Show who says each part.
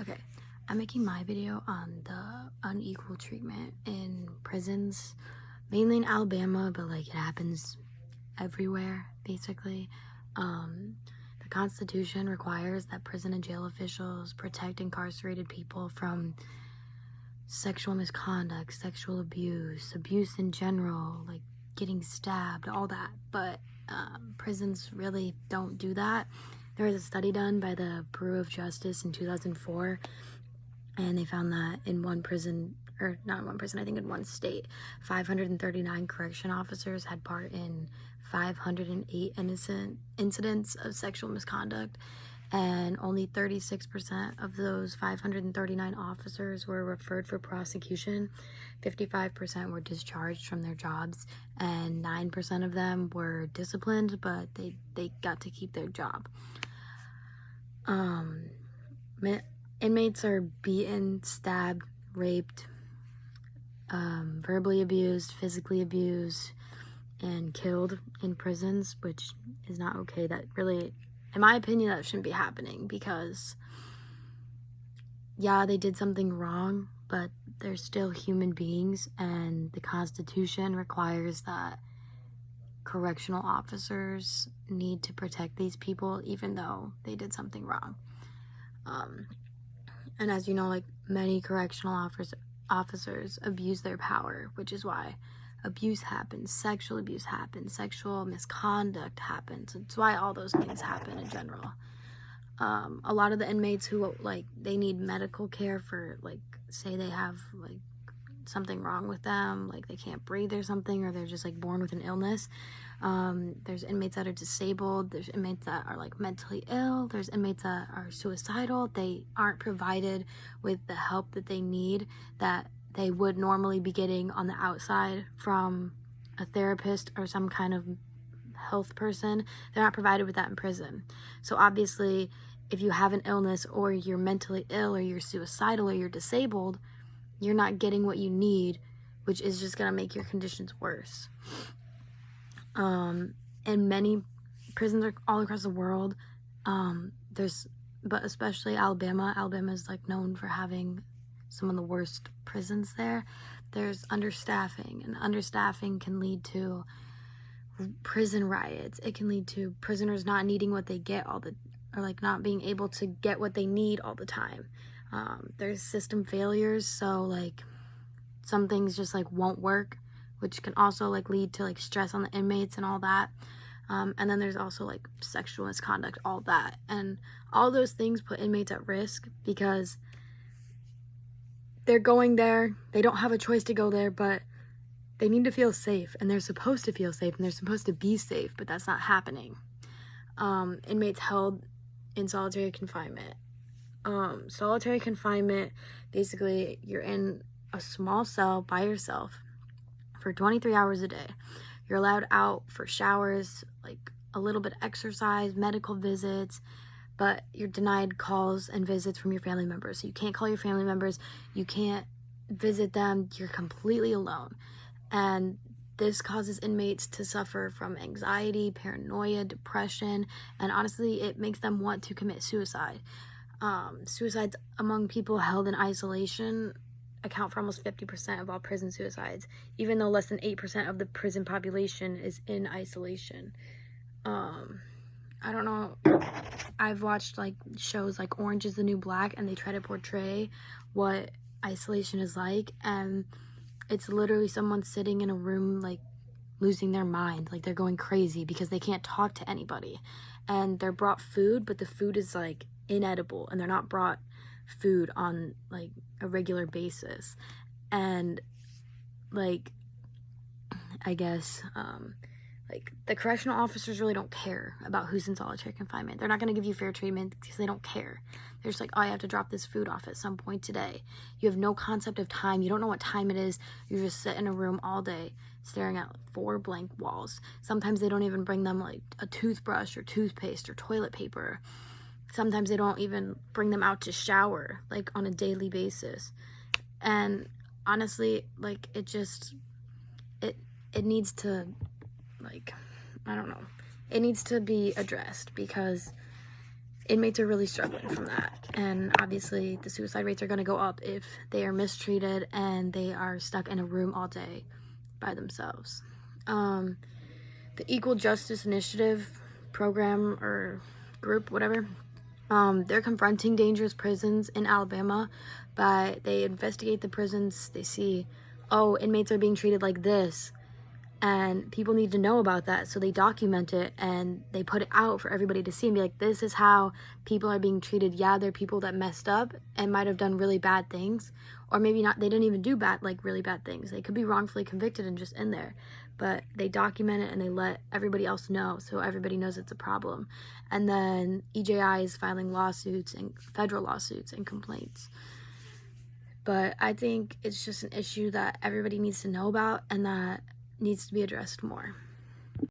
Speaker 1: Okay, I'm making my video on the unequal treatment in prisons, mainly in Alabama, but like it happens everywhere, basically. The Constitution requires that prison and jail officials protect incarcerated people from sexual misconduct, sexual abuse in general, like getting stabbed, all that. But prisons really don't do that. There was a study done by the Bureau of Justice in 2004, and they found that in one prison, or not in one prison, I think in one state, 539 correction officers had part in 508 innocent incidents of sexual misconduct, and only 36% of those 539 officers were referred for prosecution. 55% were discharged from their jobs, and 9% of them were disciplined, but they got to keep their job. Inmates are beaten, stabbed, raped, verbally abused, physically abused, and killed in prisons, which is not okay. That really, in my opinion, that shouldn't be happening, because yeah, they did something wrong, but they're still human beings, and the Constitution requires that correctional officers need to protect these people even though they did something wrong. And as you know, like, many correctional officers abuse their power, which is why abuse happens, sexual abuse happens, sexual misconduct happens. It's why all those things happen in general. A lot of the inmates who, like, they need medical care for, like, say they have, like, something wrong with them, like they can't breathe or something, or they're just, like, born with an illness. There's inmates that are disabled, there's inmates that are, like, mentally ill, there's inmates that are suicidal. They aren't provided with the help that they need, that they would normally be getting on the outside from a therapist or some kind of health person. They're not provided with that in prison. So obviously, if you have an illness, or you're mentally ill, or you're suicidal, or you're disabled, you're not getting what you need, which is just gonna make your conditions worse. And many prisons are all across the world. But especially Alabama. Alabama is, like, known for having some of the worst prisons there. There's understaffing, and understaffing can lead to prison riots. It can lead to prisoners not needing what they get or like not being able to get what they need all the time. There's system failures, so, like, some things just, like, won't work, which can also, like, lead to, like, stress on the inmates and all that. And then there's also, like, sexual misconduct, all that. And all those things put inmates at risk, because they're going there, they don't have a choice to go there, but they need to feel safe, and they're supposed to feel safe, and they're supposed to be safe, but that's not happening. Inmates held in solitary confinement. Solitary confinement, basically, you're in a small cell by yourself for 23 hours a day. You're allowed out for showers, like a little bit of exercise, medical visits, but you're denied calls and visits from your family members. So you can't call your family members, you can't visit them, you're completely alone. And this causes inmates to suffer from anxiety, paranoia, depression, and honestly, it makes them want to commit suicide. Suicides among people held in isolation account for almost 50% of all prison suicides, even though less than 8% of the prison population is in isolation. I don't know, I've watched, like, shows like Orange is the New Black, and they try to portray what isolation is like, and it's literally someone sitting in a room, like, losing their mind, like they're going crazy because they can't talk to anybody, and they're brought food, but the food is, like, inedible, and they're not brought food on, like, a regular basis. And, like, I guess, like, the correctional officers really don't care about who's in solitary confinement. They're not going to give you fair treatment because they don't care. They're just like, oh, I have to drop this food off at some point today. You have no concept of time. You don't know what time it is. You just sit in a room all day staring at 4 blank walls. Sometimes they don't even bring them, like, a toothbrush or toothpaste or toilet paper. Sometimes they don't even bring them out to shower, like, on a daily basis. And honestly, like, it needs to, like, I don't know, it needs to be addressed, because inmates are really struggling from that. And obviously the suicide rates are going to go up if they are mistreated and they are stuck in a room all day by themselves. The Equal Justice Initiative program or group, whatever, they're confronting dangerous prisons in Alabama, but they investigate the prisons. They see, oh, inmates are being treated like this, and people need to know about that, so they document it and they put it out for everybody to see and be like, this is how people are being treated. Yeah, they're people that messed up and might have done really bad things, or maybe not, they didn't even do really bad things. They could be wrongfully convicted and just in there, but they document it and they let everybody else know, so everybody knows it's a problem. And then EJI is filing lawsuits and federal lawsuits and complaints. But I think it's just an issue that everybody needs to know about and that needs to be addressed more.